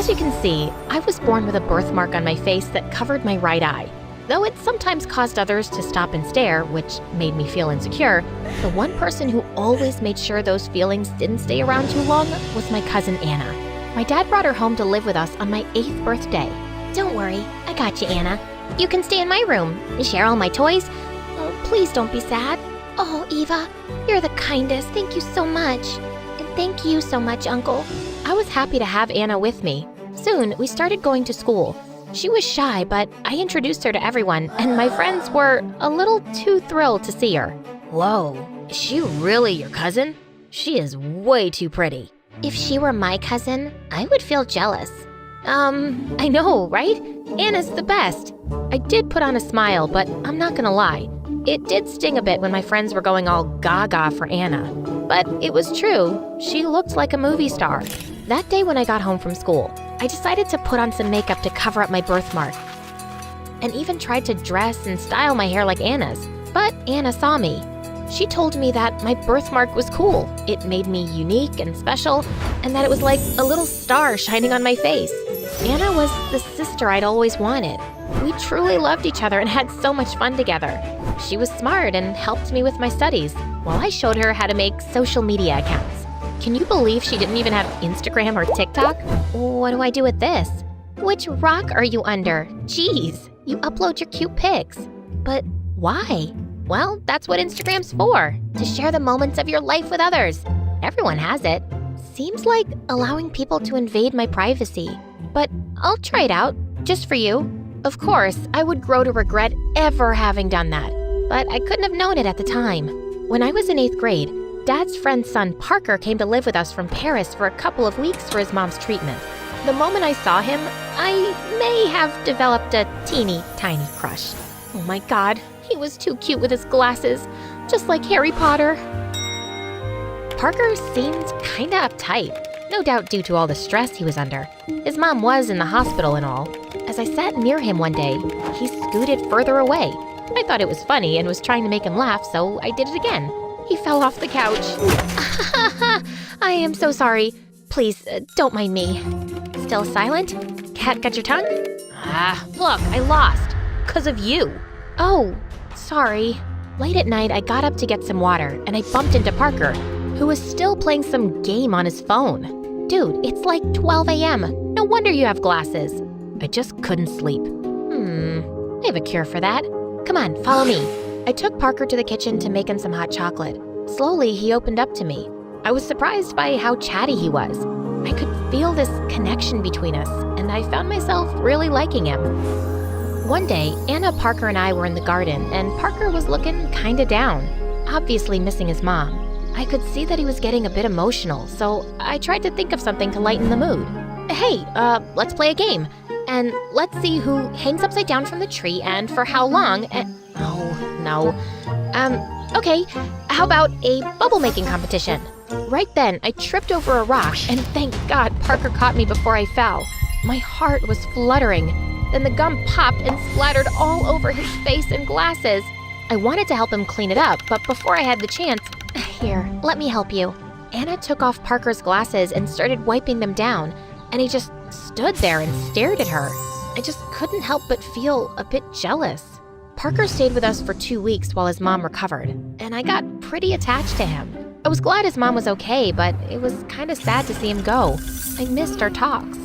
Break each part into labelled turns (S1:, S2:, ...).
S1: As you can see, I was born with a birthmark on my face that covered my right eye. Though it sometimes caused others to stop and stare, which made me feel insecure, the one person who always made sure those feelings didn't stay around too long was my cousin Anna. My dad brought her home to live with us on my 8th birthday. Don't worry, I got you, Anna. You can stay in my room and share all my toys. Oh, please don't be sad. Oh, Eva, you're the kindest. Thank you so much. And thank you so much, Uncle. I was happy to have Anna with me. Soon, we started going to school. She was shy, but I introduced her to everyone, and my friends were a little too thrilled to see her. Whoa, is she really your cousin? She is way too pretty. If she were my cousin, I would feel jealous. I know, right? Anna's the best. I did put on a smile, but I'm not gonna lie. It did sting a bit when my friends were going all gaga for Anna. But it was true. She looked like a movie star. That day when I got home from school, I decided to put on some makeup to cover up my birthmark, and even tried to dress and style my hair like Anna's. But Anna saw me. She told me that my birthmark was cool. It made me unique and special, and that it was like a little star shining on my face. Anna was the sister I'd always wanted. We truly loved each other and had so much fun together. She was smart and helped me with my studies, while I showed her how to make social media accounts. Can you believe she didn't even have Instagram or TikTok? What do I do with this? Which rock are you under? Jeez, you upload your cute pics. But why? Well, that's what Instagram's for, to share the moments of your life with others. Everyone has it. Seems like allowing people to invade my privacy. But I'll try it out, just for you. Of course, I would grow to regret ever having done that, but I couldn't have known it at the time. When I was in 8th grade, Dad's friend's son Parker came to live with us from Paris for a couple of weeks for his mom's treatment. The moment I saw him, I may have developed a teeny tiny crush. Oh my God, he was too cute with his glasses, just like Harry Potter. Parker seemed kinda uptight, no doubt due to all the stress he was under. His mom was in the hospital and all. As I sat near him one day, he scooted further away. I thought it was funny and was trying to make him laugh, so I did it again. He fell off the couch. I am so sorry. Please, don't mind me. Still silent? Cat got your tongue? Look, I lost. 'Cause of you. Oh, sorry. Late at night, I got up to get some water, and I bumped into Parker, who was still playing some game on his phone. Dude, it's like 12 a.m. No wonder you have glasses. I just couldn't sleep. I have a cure for that. Come on, follow me. I took Parker to the kitchen to make him some hot chocolate. Slowly, he opened up to me. I was surprised by how chatty he was. I could feel this connection between us, and I found myself really liking him. One day, Anna, Parker, and I were in the garden, and Parker was looking kinda down, obviously missing his mom. I could see that he was getting a bit emotional, so I tried to think of something to lighten the mood. Hey, let's play a game. And let's see who hangs upside down from the tree and for how long, and no. Okay, how about a bubble making competition? Right then, I tripped over a rock, and thank God Parker caught me before I fell. My heart was fluttering. Then the gum popped and splattered all over his face and glasses. I wanted to help him clean it up, but before I had the chance, here, let me help you. Anna took off Parker's glasses and started wiping them down, and he just stood there and stared at her. I just couldn't help but feel a bit jealous. Parker stayed with us for 2 weeks while his mom recovered, and I got pretty attached to him. I was glad his mom was okay, but it was kind of sad to see him go. I missed our talks.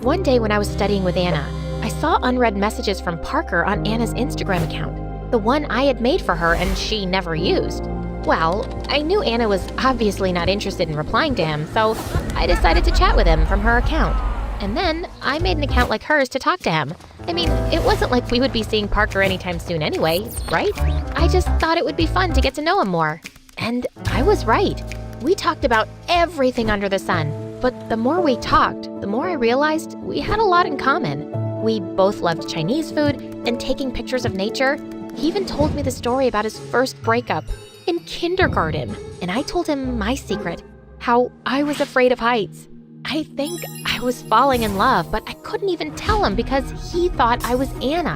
S1: One day when I was studying with Anna, I saw unread messages from Parker on Anna's Instagram account, the one I had made for her and she never used. Well, I knew Anna was obviously not interested in replying to him, so I decided to chat with him from her account. And then I made an account like hers to talk to him. I mean, it wasn't like we would be seeing Parker anytime soon anyway, right? I just thought it would be fun to get to know him more. And I was right. We talked about everything under the sun. But the more we talked, the more I realized we had a lot in common. We both loved Chinese food and taking pictures of nature. He even told me the story about his first breakup in kindergarten. And I told him my secret, how I was afraid of heights. I think I was falling in love, but I couldn't even tell him because he thought I was Anna.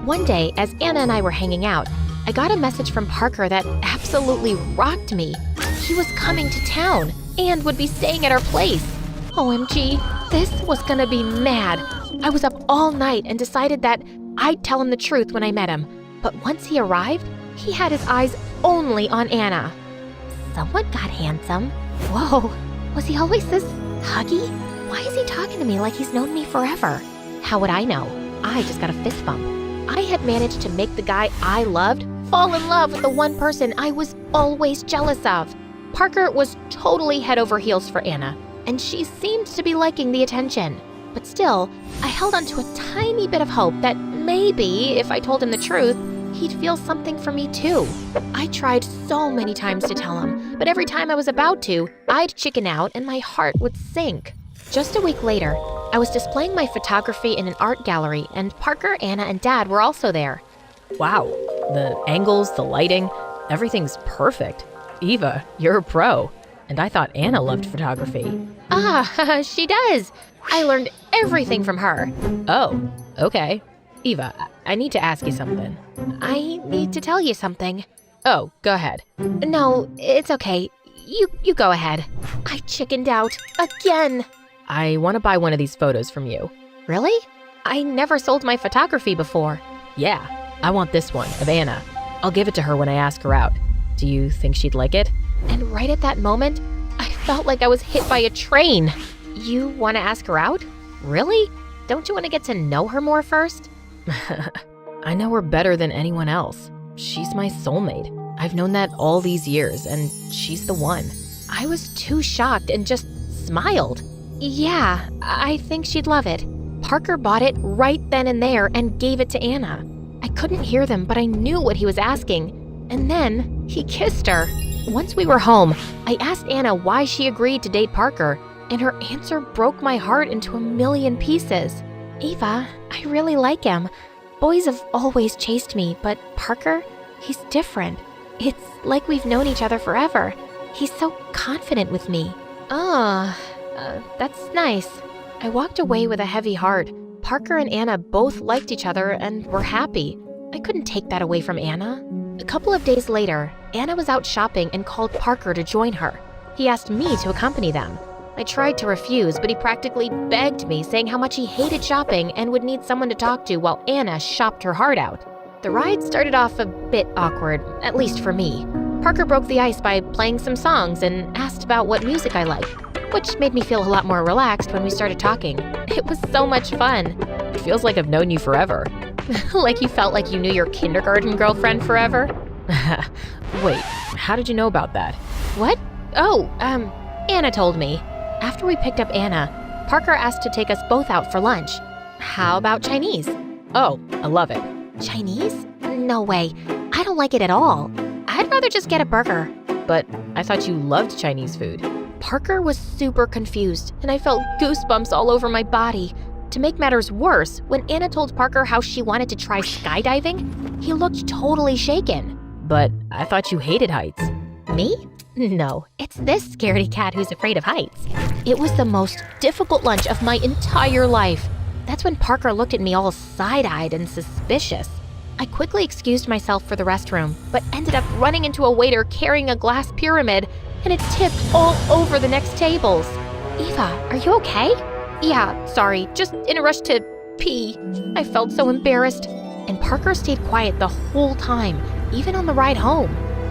S1: One day, as Anna and I were hanging out, I got a message from Parker that absolutely rocked me. He was coming to town and would be staying at our place. OMG, this was gonna be mad. I was up all night and decided that I'd tell him the truth when I met him. But once he arrived, he had his eyes only on Anna. Someone got handsome. Whoa, was he always this huggy? Why is he talking to me like he's known me forever? How would I know? I just got a fist bump. I had managed to make the guy I loved fall in love with the one person I was always jealous of. Parker was totally head over heels for Anna, and she seemed to be liking the attention. But still, I held on to a tiny bit of hope that maybe if I told him the truth, he'd feel something for me too. I tried so many times to tell him, but every time I was about to, I'd chicken out and my heart would sink. Just a week later, I was displaying my photography in an art gallery, and Parker, Anna, and Dad were also there.
S2: Wow, the angles, the lighting, everything's perfect. Eva, you're a pro. And I thought Anna loved photography.
S1: She does. I learned everything from her.
S2: Oh, okay. Eva, I need to ask you something.
S1: I need to tell you something.
S2: Oh, go ahead.
S1: No, it's okay. You go ahead. I chickened out again.
S2: I want to buy one of these photos from you.
S1: Really? I never sold my photography before.
S2: Yeah, I want this one of Anna. I'll give it to her when I ask her out. Do you think she'd like it?
S1: And right at that moment, I felt like I was hit by a train. You want to ask her out? Really? Don't you want to get to know her more first?
S2: I know her better than anyone else. She's my soulmate. I've known that all these years, and she's the one.
S1: I was too shocked and just smiled. Yeah, I think she'd love it. Parker bought it right then and there and gave it to Anna. I couldn't hear them, but I knew what he was asking. And then he kissed her. Once we were home, I asked Anna why she agreed to date Parker, and her answer broke my heart into a million pieces. Eva, I really like him. Boys have always chased me, but Parker, he's different. It's like we've known each other forever. He's so confident with me. That's nice. I walked away with a heavy heart. Parker and Anna both liked each other and were happy. I couldn't take that away from Anna. A couple of days later, Anna was out shopping and called Parker to join her. He asked me to accompany them. I tried to refuse, but he practically begged me, saying how much he hated shopping and would need someone to talk to while Anna shopped her heart out. The ride started off a bit awkward, at least for me. Parker broke the ice by playing some songs and asked about what music I like, which made me feel a lot more relaxed when we started talking. It was so much fun.
S2: It feels like I've known you forever.
S1: Like you felt like you knew your kindergarten girlfriend forever?
S2: Wait, how did you know about that?
S1: What? Oh, Anna told me. After we picked up Anna, Parker asked to take us both out for lunch. How about Chinese?
S2: Oh, I love it.
S1: Chinese? No way. I don't like it at all. I'd rather just get a burger.
S2: But I thought you loved Chinese food.
S1: Parker was super confused, and I felt goosebumps all over my body. To make matters worse, when Anna told Parker how she wanted to try skydiving, he looked totally shaken.
S2: But I thought you hated heights.
S1: Me? No, it's this scaredy cat who's afraid of heights. It was the most difficult lunch of my entire life. That's when Parker looked at me all side-eyed and suspicious. I quickly excused myself for the restroom, but ended up running into a waiter carrying a glass pyramid, and it tipped all over the next tables. Eva, are you okay? Yeah, sorry, just in a rush to pee. I felt so embarrassed. And Parker stayed quiet the whole time, even on the ride home.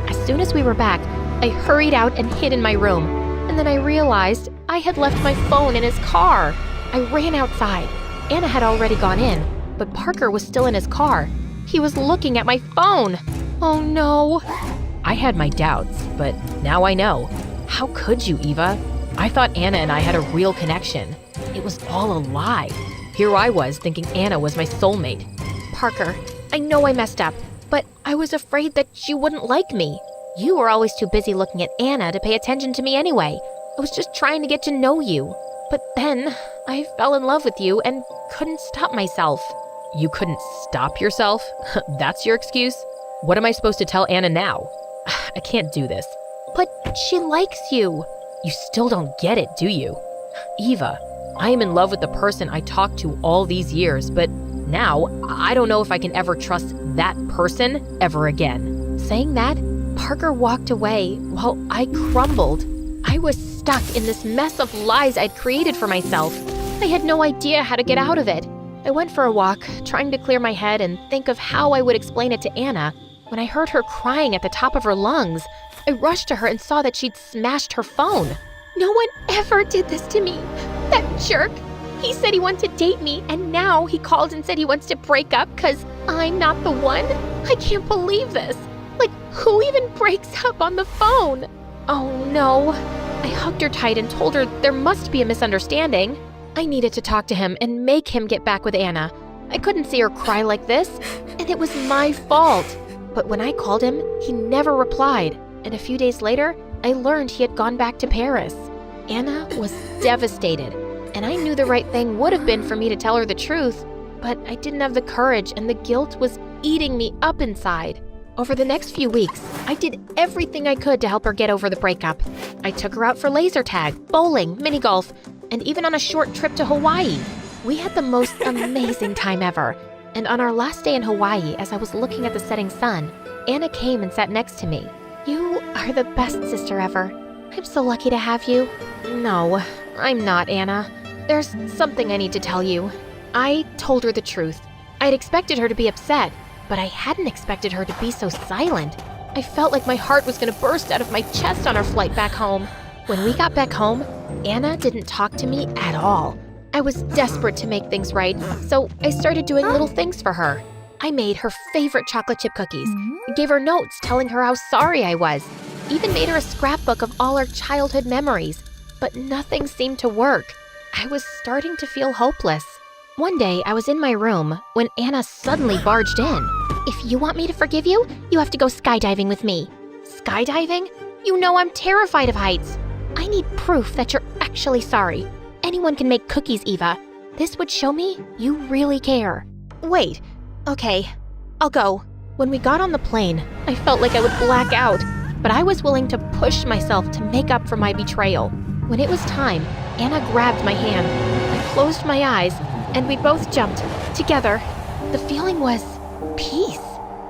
S1: As soon as we were back, I hurried out and hid in my room. And then I realized I had left my phone in his car. I ran outside. Anna had already gone in, but Parker was still in his car. He was looking at my phone. Oh no.
S2: I had my doubts, but now I know. How could you, Eva? I thought Anna and I had a real connection. It was all a lie. Here I was thinking Anna was my soulmate.
S1: Parker, I know I messed up, but I was afraid that you wouldn't like me. You were always too busy looking at Anna to pay attention to me anyway. I was just trying to get to know you. But then I fell in love with you and couldn't stop myself.
S2: You couldn't stop yourself? That's your excuse? What am I supposed to tell Anna now? I can't do this.
S1: But she likes you.
S2: You still don't get it, do you? Eva, I am in love with the person I talked to all these years, but now I don't know if I can ever trust that person ever again.
S1: Saying that, Parker walked away while I crumbled. I was stuck in this mess of lies I'd created for myself. I had no idea how to get out of it. I went for a walk, trying to clear my head and think of how I would explain it to Anna, when I heard her crying at the top of her lungs. I rushed to her and saw that she'd smashed her phone. No one ever did this to me. That jerk. He said he wanted to date me, and now he called and said he wants to break up because I'm not the one? I can't believe this. Like, who even breaks up on the phone? Oh no. I hugged her tight and told her there must be a misunderstanding. I needed to talk to him and make him get back with Anna. I couldn't see her cry like this, and it was my fault. But when I called him, he never replied, and a few days later, I learned he had gone back to Paris. Anna was devastated, and I knew the right thing would have been for me to tell her the truth, but I didn't have the courage, and the guilt was eating me up inside. Over the next few weeks, I did everything I could to help her get over the breakup. I took her out for laser tag, bowling, mini golf, and even on a short trip to Hawaii. We had the most amazing time ever. And on our last day in Hawaii, as I was looking at the setting sun, Anna came and sat next to me. You are the best sister ever. I'm so lucky to have you. No, I'm not, Anna. There's something I need to tell you. I told her the truth. I'd expected her to be upset, but I hadn't expected her to be so silent. I felt like my heart was going to burst out of my chest on our flight back home. When we got back home, Anna didn't talk to me at all. I was desperate to make things right, so I started doing little things for her. I made her favorite chocolate chip cookies, gave her notes telling her how sorry I was, even made her a scrapbook of all our childhood memories, but nothing seemed to work. I was starting to feel hopeless. One day, I was in my room when Anna suddenly barged in. If you want me to forgive you, you have to go skydiving with me. Skydiving? You know I'm terrified of heights. I need proof that you're actually sorry. Anyone can make cookies, Eva. This would show me you really care. Wait. Okay, I'll go. When we got on the plane, I felt like I would black out, but I was willing to push myself to make up for my betrayal. When it was time, Anna grabbed my hand. I closed my eyes, and we both jumped together. The feeling was peace.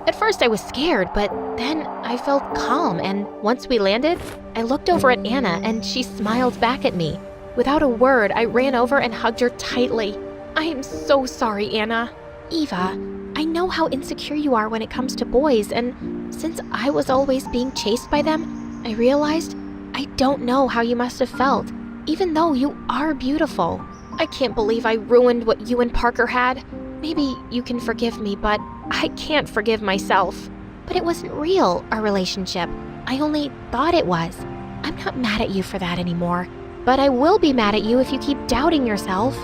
S1: At first I was scared, but then I felt calm, and once we landed, I looked over at Anna and she smiled back at me. Without a word, I ran over and hugged her tightly. I am so sorry, Anna. Eva, I know how insecure you are when it comes to boys, and since I was always being chased by them, I realized I don't know how you must have felt, even though you are beautiful. I can't believe I ruined what you and Parker had. Maybe you can forgive me, but I can't forgive myself. But it wasn't real, our relationship. I only thought it was. I'm not mad at you for that anymore. But I will be mad at you if you keep doubting yourself.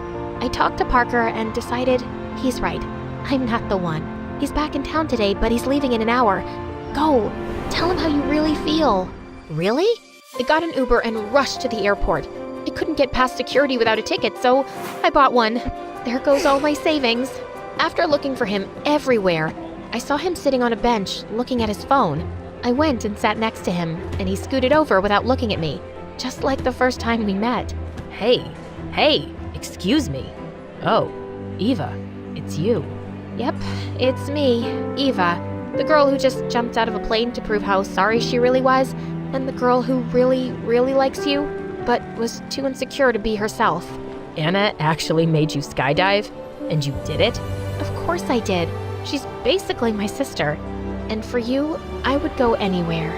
S1: I talked to Parker and decided he's right. I'm not the one. He's back in town today, but he's leaving in an hour. Go, tell him how you really feel. Really? I got an Uber and rushed to the airport. I couldn't get past security without a ticket, so I bought one. There goes all my savings. After looking for him everywhere, I saw him sitting on a bench looking at his phone. I went and sat next to him, and he scooted over without looking at me, just like the first time we met.
S2: Hey, excuse me. Oh, Eva, it's you.
S1: Yep, it's me, Eva, the girl who just jumped out of a plane to prove how sorry she really was, and the girl who really, really likes you, but was too insecure to be herself.
S2: Anna actually made you skydive, and you did it?
S1: Of course I did. She's basically my sister. And for you, I would go anywhere.